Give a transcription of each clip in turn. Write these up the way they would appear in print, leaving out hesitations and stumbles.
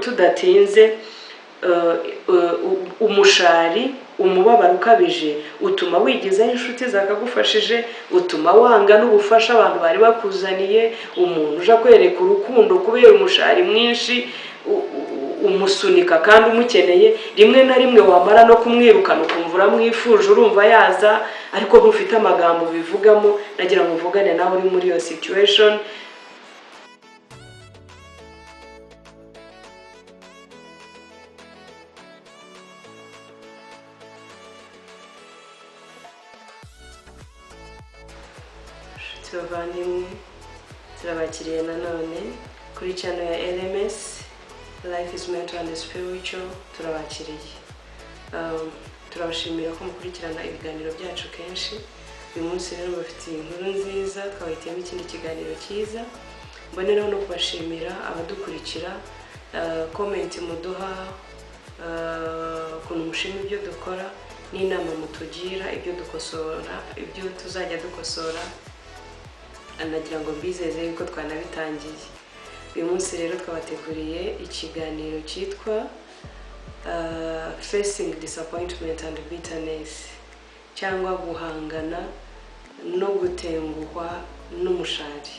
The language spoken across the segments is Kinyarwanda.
tudatinze umushari umubabaro ukabije utuma wigizaho inshuti zakagufashije, utuma wanga n'ubufasha abantu bari bakuzaniye. Umuntu uja kwereka urukundo kubera umushari mwinshi umusunika kandi umukeneye, rimwe na rimwe wamara no kumwirukana ukumva uramwifuje, urumva yaza ariko ntufite amagambo bivugamo. Nagira ngo mvugane nawe uri muri iyo situation. Bavandimwe, turabakiriye nanone kuri channel ya LMS Life is Mental and Spiritual. Turabakiriye, turabashimira ko mukurikirana ibiganiro byacu kenshi. Uyu munsi rero bafitiye inkuru nziza, twahitiyemo ikindi kiganiro cyiza. Mboneraho no kubashimira abadukurikira, comment muduha, ukuntu mushima ibyo dukora n'inama mutugira, ibyo dukosora, ibyo tuzajya dukosora. Anagira ngo mbizeze yuko twanabitangiye. Uyu munsi rero twabateguriye ikiganiro cyitwa Facing Disappointment and Bitterness, cyangwa guhangana no gutenguhwa n'umushari.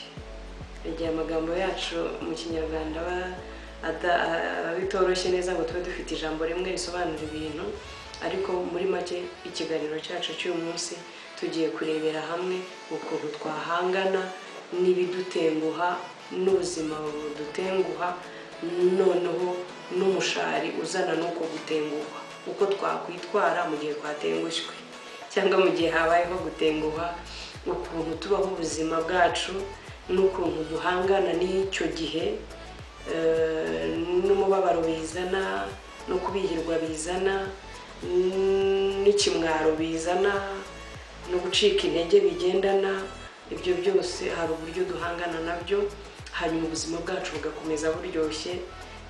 Igihe amagambo yacu mu Kinyarwanda bitoroshye neza ngo tube dufite ijambo rimwe risobanura ibintu, ariko muri make ikiganiro cyacu cy'uyu munsi tugiye kurebera hamwe ukuntu twahangana n'ibidutenguha n'ubuzima budutenguha, noneho n'umushari uzana n'uko gutenguha, uko twakwitwara mu gihe twatengushywe cyangwa mu gihe habayeho gutenguha, ukuntu tubaho ubuzima bwacu n'ukuntu duhangana n'icyo gihe, n'umubabaro bizana no kubihirwa bizana, n'ikimwaro bizana no gucika intege bigendana. Ibyo byose hari uburyo duhangana nabyo, hanyuma ubuzima bwacu bugakomeza buryoshye,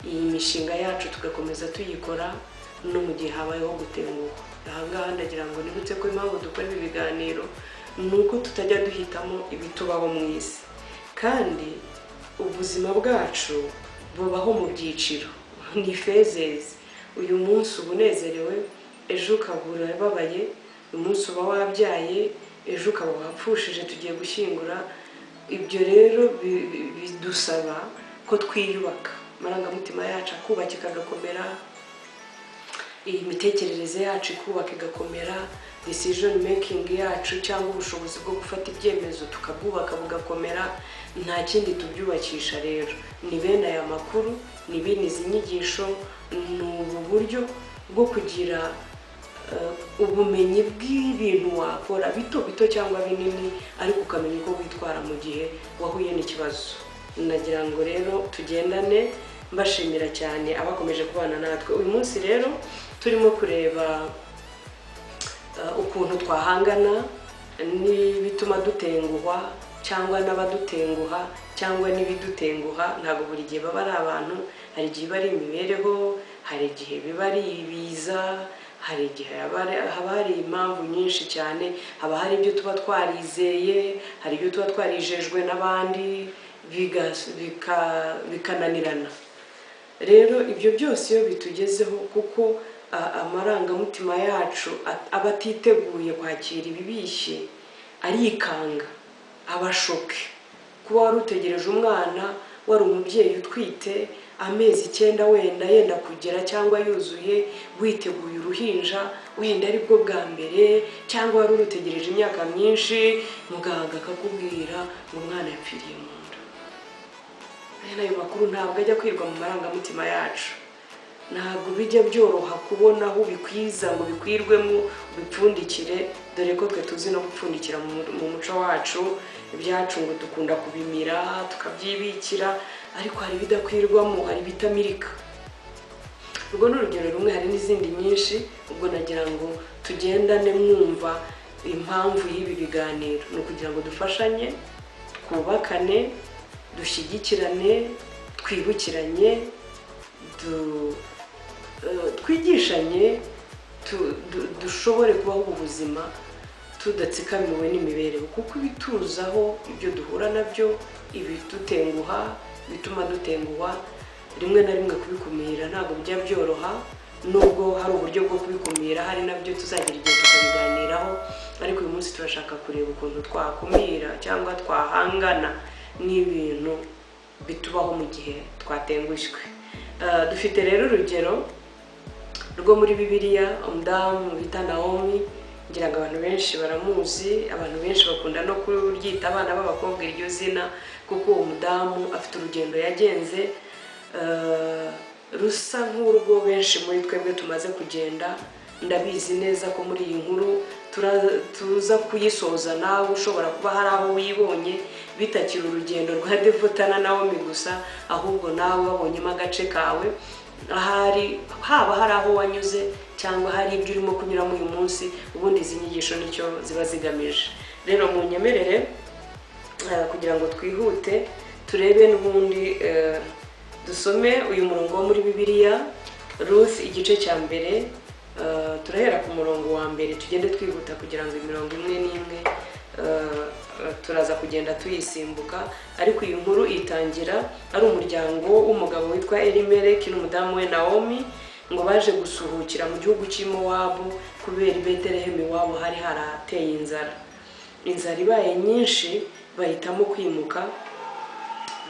iyi mishinga yacu tugakomeza tuyikora no mu gihe habayeho gutenguha. Ahangaha ndagira ngo nibutse ko impamvu dukora ibi biganiro nuko tutajya duhitamo ibitubaho mu isi, kandi ubuzima bwacu bubaho mu byiciro, ni phases. Uyu munsi ubunezerewe, ejo ukabura babaye, umunsi uba wabyaye, ejo ukaba wapfushije, tugiye gushyingura. Ibyo rero bidusaba ko twiyubaka, amarangamutima yacu akubakika agakomera, imitekerereze yacu ikubaka igakomera, decision making yacu cyangwa ubushobozi bwo gufata ibyemezo tukabwubaka bugakomera. Nta kindi tubyubakisha rero, ni bene aya makuru, ni bene izi nyigisho, ni ubu buryo bwo kugira ubumenyi bw'ibintu wakora bito bito cyangwa binini, ariko ukamenya uko witwara mu gihe wahuye n'ikibazo. Nagira ngo rero tugendane, mbashimira cyane abakomeje kubana natwe. Uyu munsi rero turimo kureba ukuntu twahangana n'ibituma dutenguhwa cyangwa n'abadutenguha cyangwa n'ibidutenguha. Ntabwo buri gihe baba ari abantu, hari igihe bari imibereho, hari igihe biba ari ibiza, hari igihe haba hari impamvu nyinshi cyane, haba hari ibyo tuba twarizeye, hari ibyo tuba twarijejwe n'abandi bikananirana. Rero ibyo byose iyo bitugezeho, kuko amarangamutima yacu aba atiteguye kwakira ibibishye, arikanga, abashoke. Kuba wari utegereje umwana, wari umubyeyi utwite amezi 9 wenda yenda kugera cyangwa yuzuye, witeguye uruhinja, wenda ari bwo bwa mbere, cyangwa wari urutegereje imyaka myinshi, muganga akakubwira ngo umwana yapfiriye mu nda. Ayo makuru ntabwo ajya kwirwa mu marangamutima yacu, ntabwo bijya byoroha kubona aho bikwiza ngo bikwirwemo ubipfundikire, dore ko twe tuzi no gupfundikira mu muco wacu. Ibyacu ngo dukunda kubimira tukabyibikira, ariko hari bidakwirwamo, hari bitamirika. Ubwo n'urugero rumwe, hari n'izindi nyinshi. Ubwo nagira ngo tugendane mwumva impamvu y'ibi biganiro, no kugira ngo dufashanye, twubakane, dushyigikirane, twibukiranye, twigishanye, dushobore kubaho ubuzima tudatsikamiwe n'imibereho. Kuko ibituzaho ibyo duhura nabyo, ibidutenguha, bituma dutenguha, rimwe na rimwe kubikumira ntabwo bijya byoroha, nubwo hari uburyo bwo kubikumira, hari nabyo tuzagira igihe tukabiganiraho, ariko uyu munsi turashaka kureba ukuntu twakumira cyangwa twahangana n'ibintu bitubaho mu gihe twatengushywe. Dufite rero urugero rwo muri Bibiliya, umudamu bita Naomi, ngira ngo abantu benshi baramuzi, abantu benshi bakunda no kuryita abana b'abakobwa iryo zina, kuko uwo mudamu afite urugendo yagenze rusa nk'urwo benshi muri twebwe tumaze kugenda. Ndabizi neza ko muri iyi nkuru tuza kuyisoza nawe ushobora kuba hari aho wibonye bitakira urugendo rwa Devota na Naomi gusa, ahubwo nawe wabonyemo agace kawe, ahari haba hari aho wanyuze cyangwa hari ibyo urimo kunyuramo uyu munsi. Ubundi izi nyigisho nicyo ziba zigamije. Rero mu nyemerere kugira ngo twihute turebe n'ubundi dusome uyu murongo wo muri Bibiliya, Ruth igice cya mbere, turahera ku murongo wa mbere tugende twihuta kugira ngo imirongo imwe n'imwe turaza kugenda tuyisimbuka. Ariko iyi nkuru itangira ari umuryango w'umugabo witwa Elimeleki n'umudamu we Naomi, ngo baje gusuhukira mu gihugu cy'i Mowabu kubera i Betelehemu iwabo hari harateye inzara. Inzara ibaye nyinshi bahitamo kwimuka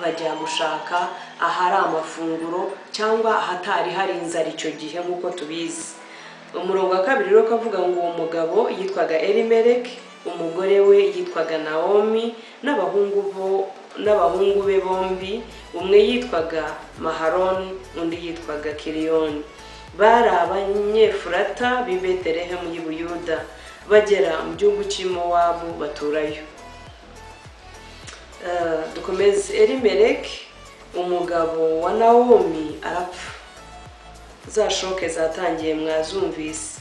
bajya gushaka ahari amafunguro cyangwa ahatari hari inzara icyo gihe nk'uko tubizi. Umurongo wa kabiri rero kavuga ngo uwo mugabo yitwaga Elimeleki, umugore we yitwaga Naomi, n'abahungu be bombi, umwe yitwaga Mahaloni undi yitwaga Kiliyoni. Bari abanyefurata b'i Betelehemu y'i Buyuda. Bagera mu gihugu cy'i Mowabu baturayo. Dukomeze. Elimeleki umugabo wa Naomi arapfa. Za shoke zatangiye mwazumvise.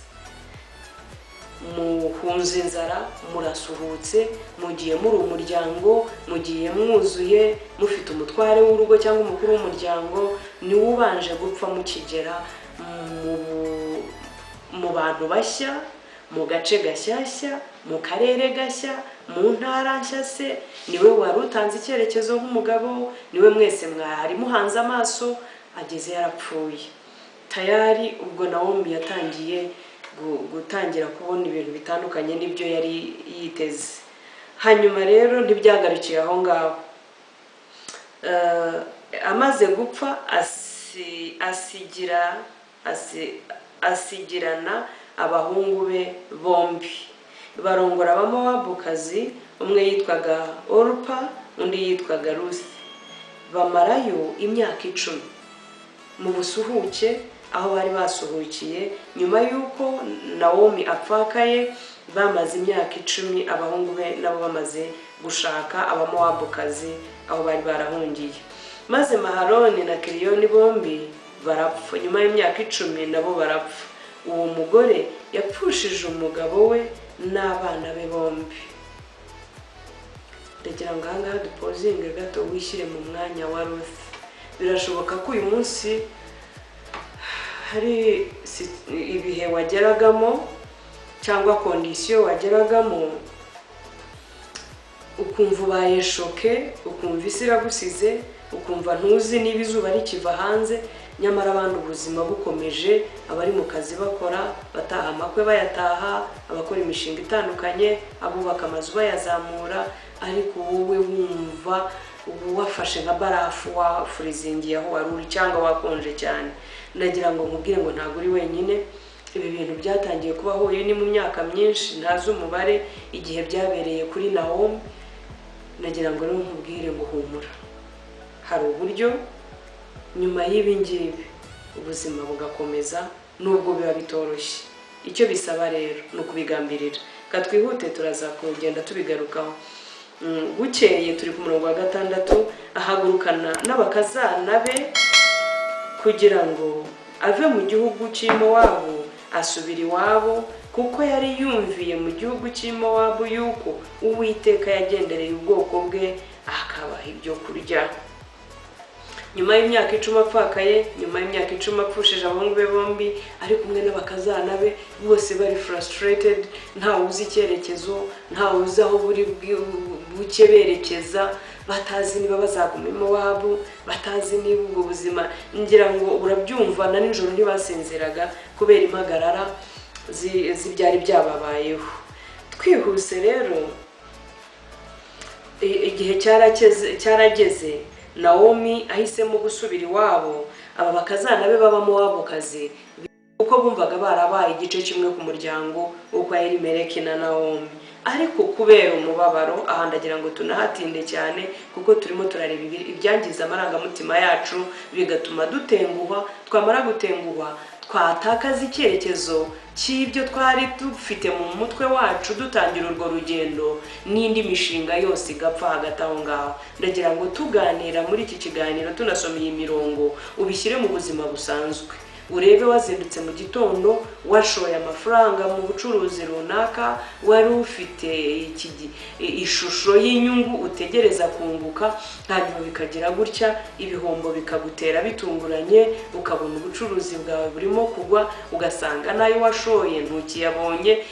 Muhunze inzara, murasuhutse, mugiye muri umuryango, mugiye mwuzuye, mufite umutware w'urugo cyangwa umukuru w'umuryango, ni ubanje gupfa mukigera mu bantu bashya, mu gace gashyashya, mu karere gashya, mu ntara nshya. Se niwe wari utanze icyerekezo nk'umugabo, niwe mwese mwari muhanze amaso, ageze yarapfuye tayari. Ubwo Naomi yatangiye gutangira kubona ibintu bitandukanye n'ibyo yari yiteze. Hanyuma rero ntibyagarukiye aho ngaho. Amaze gupfa asigirana abahungu be bombi, barongora abamowabukazi, umwe yitwaga Orupa undi yitwaga Rusi. Bamarayo imyaka 10 mu busuhuke aho bari basuhukiye. Nyuma y'uko Naomi apfakaye bamaze imyaka 10 abahungu be nabo bamaze gushaka abamowabukazi aho bari barahungiye. Maze Mahaloni na Kiliyoni bombi barapfa. Nyuma y'imyaka 10 nabo barapfa. Uwo mugore yapfushije umugabo we n'abana be bombi. Ndagira ngo ahangaha dupozinge gato wishyire mu mwanya wa Ruth. Birashoboka ko uyu munsi hari ibihe wageragamo cyangwa kondisiyo wageragamo ukumva ubaye shoke, ukumva isi iragusize, ukumva ntuzi niba izuba rikiva hanze, nyamara abandi ubuzima bukomeje, abari mu kazi bakora, bataha amakwe bayataha, abakora imishinga itandukanye, abubaka amazu bayazamura, ariko wowe wumva wafashe nka barafu wafurizingiye aho wari uri cyangwa wakonje cyane. Nagira ngo nkubwire ngo ntabwo uri wenyine. Ibi bintu byatangiye kubaho ni mu myaka myinshi, ntazi umubare igihe byabereye kuri Naomi. Nagira ngo rero nkubwire ngo humura, hari uburyo nyuma y'ibi ngibi ubuzima bugakomeza nubwo biba bitoroshye. Icyo bisaba rero ni ukubigambirira. Katwihute turaza kugenda tubigarukaho. Bukeye turi ku murongo wa 6, ahagurukana n'abakazana be kugira ngo ave mu gihugu cy'i Mowabu asubira iwabo, kuko yari yumviye mu gihugu cy'i Mowabu yuko Uwiteka yagendereye ubwoko bwe akabaha ibyo kurya. Nyuma y'imyaka 10 apfakaye, nyuma y'imyaka 10 apfushije abahungu be bombi, ari kumwe n'abakazana be, bose bari frustrated, nta uzi icyerekezo, nta uzi aho buri buke berekeza, batazi niba bazaguma iwabo, batazi niba ubwo buzima, ngira ngo urabyumva na nijoro ntibasinziraga kubera impagarara zibyari byababayeho. Twihuse rero, igihe cyarageze Naomi ahisemo gusubira iwabo. Aba bakazana be baba mu wabo kazi uko bumvaga barabaye igice kimwe ku muryango uko Elimeleki na Naomi, ariko kubera umubabaro aha ndagira ngo tunahatinde cyane kuko turimo turareba ibyangiza amarangamutima yacu bigatuma dutenguha. Twamara gutenguha twatakaza icyerekezo cy'ibyo twari dufite mu mutwe wacu dutangira urwo rugendo, n'indi mishinga yose igapfa hagati aho ngaho. Ndagira ngo tuganira muri iki kiganiro tunasoma iyi mirongo ubishyire mu buzima busanzwe. Urebe wazindutse mu gitondo washoye amafaranga mu bucuruzi runaka, wari ufite ishusho y'inyungu utegereza kunguka, hanyuma bikagira gutya ibihombo bikagutera bitunguranye, ukabona ubucuruzi bwawe burimo kugwa, ugasanga nayo washoye ntukiyabonye.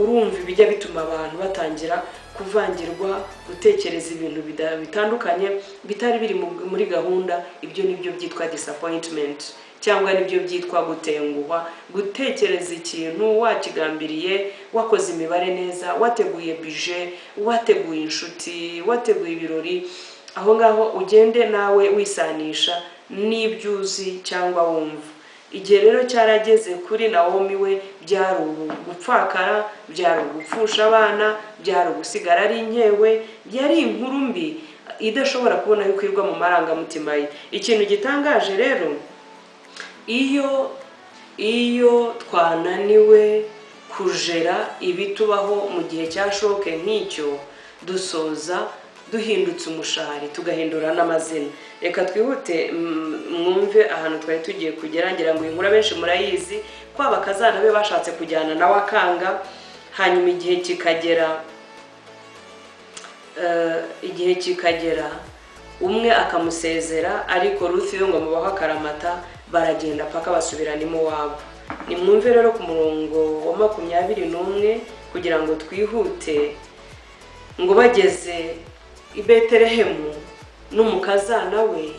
Urumva ibijya bituma abantu batangira kuvangirwa, gutekereza ibintu bitandukanye bitari biri muri gahunda. Ibyo nibyo byitwa disappointment, cyangwa nibyo byitwa gutenguha. Gutekereza ikintu wakigambiriye, wakoze imibare neza, wateguye budget, wateguye inshuti, wateguye ibirori, aho ngaho ugende nawe wisanisha n'ibyuzi cyangwa wumva. Igihe rero cyarageze kuri Naomi we, byari ugupfakara, byari ugupfusha abana, byari ugusigara ari inkewe, byari inkuru mbi idashobora kubona yuko irwa mu marangamutima ye. Ikintu gitangaje rero, iyo twananiwe kujera ibitubaho mu gihe cya shoke nk'icyo, dusoza duhindutse umushari, tugahindura n'amazina. Reka twihute mwumve ahantu twari tugiye kugera. Ngira ngo inkuru benshi murayizi ko abakazana be bashatse kujyana nawe akanga, hanyuma igihe kikagera umwe akamusezera, ariko Ruth yo ngo mubaho akaramata, baragenda paka basubiranimo wabo. Nimwumve rero ku murongo wa 21 kugira ngo twihute. Ngo bageze i Betelehemu n'umukazana we,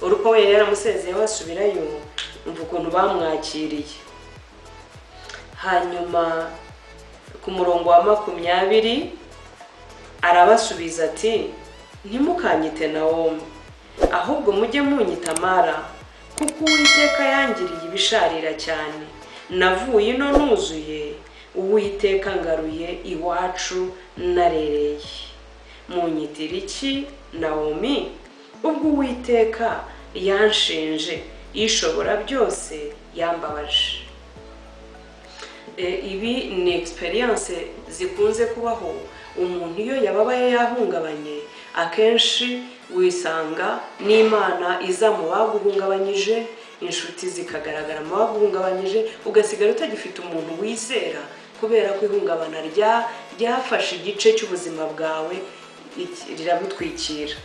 uruko we yaramusezeye basubirayo, umva ukuntu bamwakiriye. Hanyuma ku murongo wa 20 arabasubiza ati, ntimukanyite Naomi, ahubwo mujye munyita Mara, kuko Uwiteka yangiriye ibisharira cyane. Navuye ino nuzuye, Uwiteka ngaruye iwacu narereye. Munyitira iki Naomi? Ubwo Uwiteka yanshinje, ishobora byose yambabaje. Ibi ni experience zikunze kubaho. Umuntu iyo yababaye yahungabanye, akenshi wisanga n'Imana iza mu baguhungabanyije, inshuti zikagaragara mu baguhungabanyije, ugasigara utagifite umuntu wizera kubera ko ihungabana ryafashe igice cy'ubuzima bwawe rirabutwikira.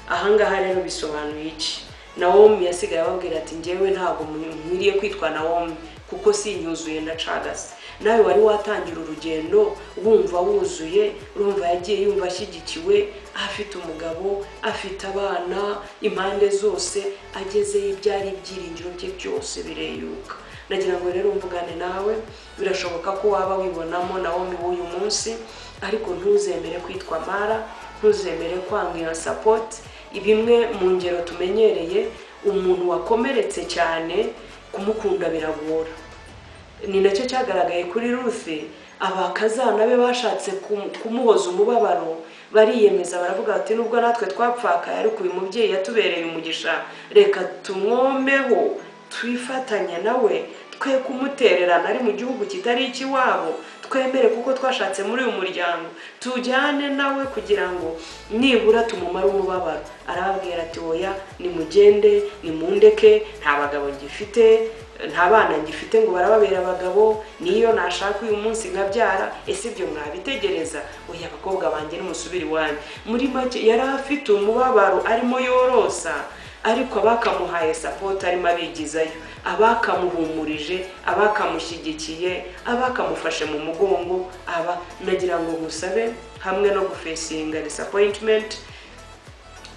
Ahangaha rero bisobanuye iki? Naomi yasigaye ababwira ati, njyewe ntabwo nkwiriye kwitwa Naomi kuko sinyuzuye ndacagase. Nawe wari watangira urugendo wumva wuzuye, urumva yagiye yumva ashyigikiwe, afite umugabo, afite abana, impande zose, ageze ibyari ibyiringiro bye byose bireyuka. Nagira ngo rero mvugane nawe, birashoboka ko waba wibonamo Naomi w'uyu munsi, ariko ntuzemere kwitwa Mara, ntuzemere kwanga iyo support. Ibimwe mu ngero tumenyereye, umuntu wakomeretse cyane kumukunda biragora. Ni nacyo cyagaragaye kuri Ruth. Abakazana be bashatse kumuhoza umubabaro, bariyemeza baravuga ati, nubwo natwe twapfakaye ariko uyu mubyeyi yatubereye umugisha, reka tumwomeho twifatanya nawe, twe kumutererana ari mu gihugu kitari ikiwabo, twemere kuko twashatse muri uyu muryango, tujyane nawe kugira ngo nibura tumumare umubabaro. Arababwira ati, oya, nimugende, nimundeke, nta bagabo ngifite, nta bana ngifite ngo barababera abagabo, niyo nashaka uyu munsi nkabyara, ese ibyo mwabitegereza? Oya, abakobwa banjye nimusubire iwanyu. Muri make yari afite umubabaro arimo yorosa, ariko abakamuhaye support arimo abigizayo, abakamuhumurije, abakamushyigikiye, abakamufashe mu mugongo, nagira ngo musabe hamwe no gufesinga disappointment,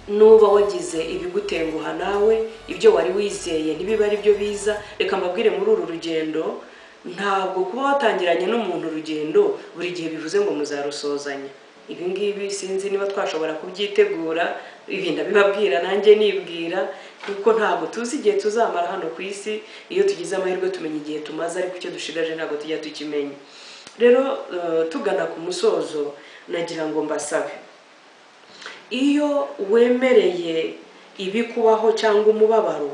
nuba wagize ibigutenguha nawe ibyo wari wizeye ntibiba ari byo biza. Reka mbabwire muri uru rugendo ntabwo kuba watangiranye n'umuntu urugendo buri gihe bivuze ngo muzarusozanya. Ibi ngibi sinzi niba twashobora kubyitegura, ibi ndabibabwira nanjye nibwira, kuko ntabwo tuzi igihe tuzamara hano ku isi. Iyo tugize amahirwe tumenya igihe tumaze, ariko icyo dushigaje ntabwo tujya tukimenya. Rero tugana ku musozo, nagira ngo mbasabe, iyo wemereye ibikubaho cyangwa umubabaro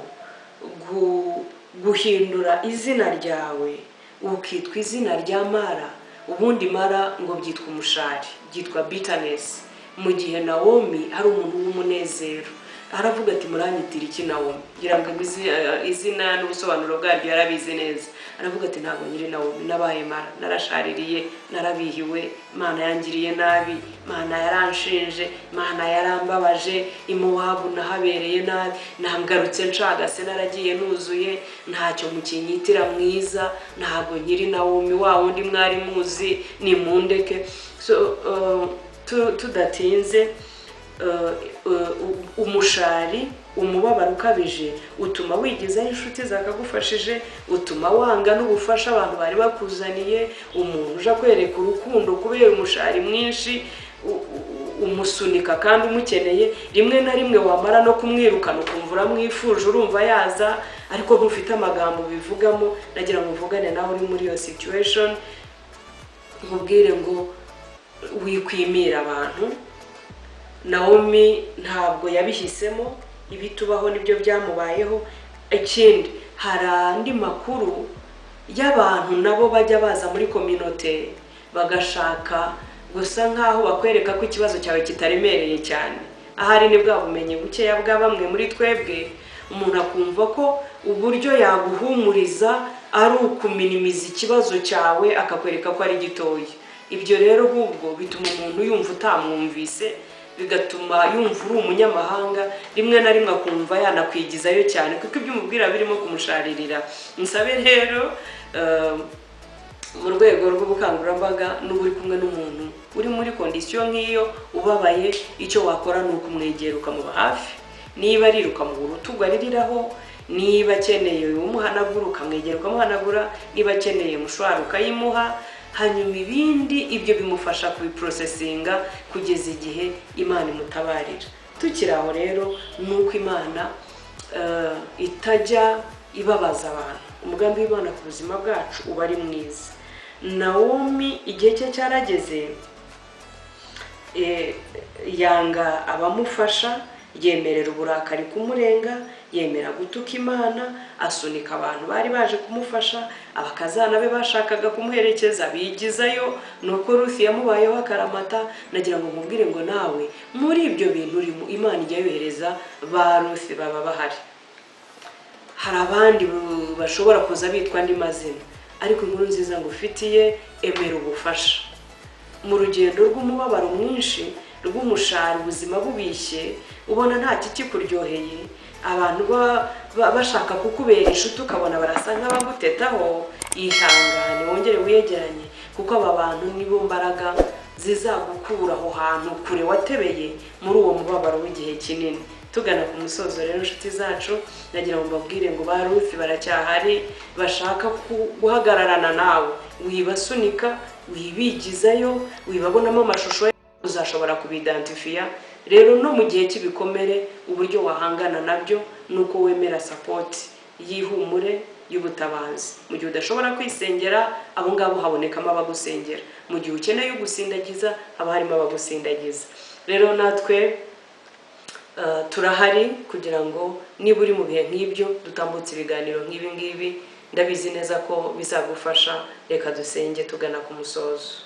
guhindura izina ryawe ukitwa izina rya Mara, ubundi Mara ngo byitwa umushari, byitwa bitterness. Mu gihe Nawomi hari umuntu w'umunezero, aravuga ati muranyitira iki Nawomi? Ngira ngo izina n'ubusobanuro bwaryo yarabizi neza. Aravuga ati ntabwo nyiri Nawomi, nabaye Mara, narashaririye, narabihiwe, Imana yangiriye nabi, Imana yaranshinje, Imana yarambabaje, i Mowabu nahabereye nabi, namgarutse nshagase, naragiye nuzuye, ntacyo mukinyitira mwiza, ntabwo nyiri Nawomi wa wundi mwari muzi, nimundeke. So tudatinze, umushari, umubabaro ukabije utuma wigizaho inshuti zakagufashije, utuma wanga n'ubufasha abantu bari bakuzaniye. Umuntu uje kwereka urukundo kubera umushari mwinshi umusunika kandi umukeneye, rimwe na rimwe wamara no kumwirukana ukumva uramwifuje, urumva yaza ariko ntufite amagambo bivugamo. Nagira ngo mvugane nawe uri muri iyo situation, nkubwire ngo wikwimira abantu. Nawomi ntabwo yabihisemo, ibitubaho nibyo byamubayeho. Ikindi, hari andi makuru y'abantu nabo bajya baza muri community bagashaka gusa nkaho bakwereka ko ikibazo cyawe kitaremereye cyane. Ahari ni bwa bumenyi bukeya bwa bamwe muri twebwe, umuntu akumva ko uburyo yaguhumuriza ari ukuminimiza ikibazo cyawe, akakwereka ko ari gitoya. Ibyo rero ahubwo bituma umuntu yumva utamwumvise, bigatuma yumva uri umunyamahanga, rimwe na rimwe akumva yanakwigizayo cyane kuko ibyo umubwira birimo kumusharirira. Nsabe rero mu rwego rw'ubukangurambaga, n'uburi kumwe n'umuntu uri muri kondisiyo nk'iyo ubabaye, icyo wakora ni ukumwegera ukamuba hafi. Niba ari ukamuha urutugu aririraho, niba akeneye umuhanagura ukamwegera ukamuhanagura, niba akeneye mushwari ukayimuha. Hanyuma ibindi ibyo bimufasha kubiprosesinga kugeza igihe Imana imutabarira. Tukiri aho rero, nuko Imana itajya ibabaza abantu. Umugambi w'Imana ku buzima bwacu uba ari mwiza. Nawomi igihe cye cyarageze, yanga abamufasha, yemerera uburakari kumurenga, yemera gutuka Imana, asunika abantu bari baje kumufasha, abakazana be bashakaga kumuherekeza bigizayo, nuko Ruth yamubayeho akaramata. Nagira ngo nkubwire ngo nawe muri ibyo bintu urimo, Imana ijya yohereza ba Ruth baba bahari. Hari abandi bashobora kuza bitwa andi mazina, ariko inkuru nziza ngo ufitiye, emera ubufasha. Mu rugendo rw'umubabaro mwinshi, rw'umushari, ubuzima bubishye, ubona nta kikuryoheye, abantu bashaka kukubera inshuti ukabona barasa nk'abagutetaho, ihangane wongere wiyegeranye, kuko aba bantu nibo mbaraga zizagukura aho hantu kure watebeye muri uwo mubabaro w'igihe kinini. Tugana ku musozo rero inshuti zacu, nagira ngo mbabwire ngo ba Ruth baracyahari, bashaka guhagararana nawe. Wibasunika, wibigizayo, wibabonamo amashusho, uzashobora kubidentifia. Rero no mu gihe cy'ibikomere, uburyo wahangana nabyo nuko wemera support y'ihumure y'ubutabazi. Mu gihe udashobora kwisengera, abo ngabo habonekamo abagusengera. Mu gihe ukeneye ugusindagiza, haba harimo abagusindagiza. Rero natwe turahari kugira ngo niba uri mu bihe nk'ibyo dutambutse ibiganiro nk'ibi ngibi. Ndabizi neza ko bizagufasha. Reka dusenge tugana ku musozo.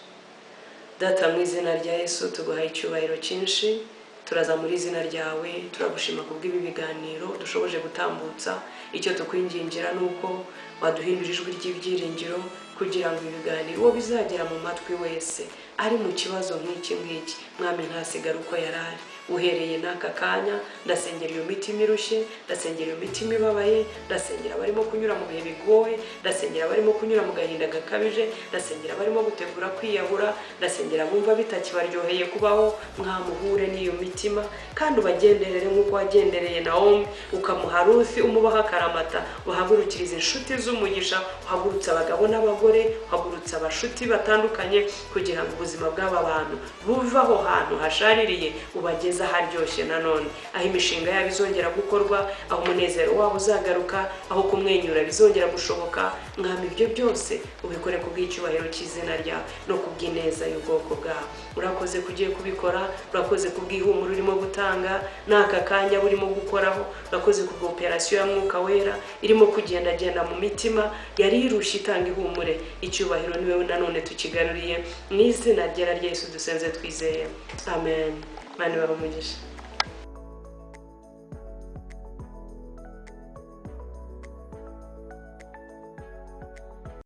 Data, mu izina rya Yesu tuguhaye icyubahiro cyinshi, turaza muri izina ryawe, turagushima kubw'ibi biganiro dushoboje gutambutsa. Icyo tukwingingira nuko waduhindura ijwi ry'ibyiringiro, kugira ngo ibiganiro uwo bizagera mu matwi wese ari mu kibazo nk'iki ngiki, Mwami ntasigara uko yarari. uhereye n'aka kanya ndasengera iyo mitima irushye, ndasengera iyo mitima ibabaye, ndasengera abarimo kunyura mu bihe bigoye, ndasengera abarimo kunyura mu gahinda gakabije, ndasengera abarimo gutegura kwiyahura, ndasengera bumva bitakibaryoheye kubaho, mwamuhure n'iyo mitima kandi ubagenderere nk'uko wagendereye Naomi ukamuha Ruthi umubaha akaramata, uhagurukiriza inshuti z'umugisha, uhagurutsa abagabo n'abagore, uhagurutsa abashuti batandukanye kugira ngo ubuzima bw'aba bantu buve aho hantu hashaririye ubageza haryoshye nanone, aho imishinga yabo izongera gukorwa, aho umunezero wabo uzagaruka, aho kumwenyura bizongera gushoboka. Mwami ibyo byose ubikore kubw'icyubahiro cy'izina ryawe no kubw'ineza y'ubwoko bwawe. Urakoze kugiye kubikora, urakoze kubw'ihumuro urimo gutanga n'aka kanya burimo gukoraho, urakoze kubwa operasiyo ya Mwuka Wera irimo kugendagenda mu mitima yari irushye itanga ihumure. Icyubahiro ni wewe nanone tukigaruriye mu izina rya Yesu dusenze twizeye, amen. Mani bamugisha.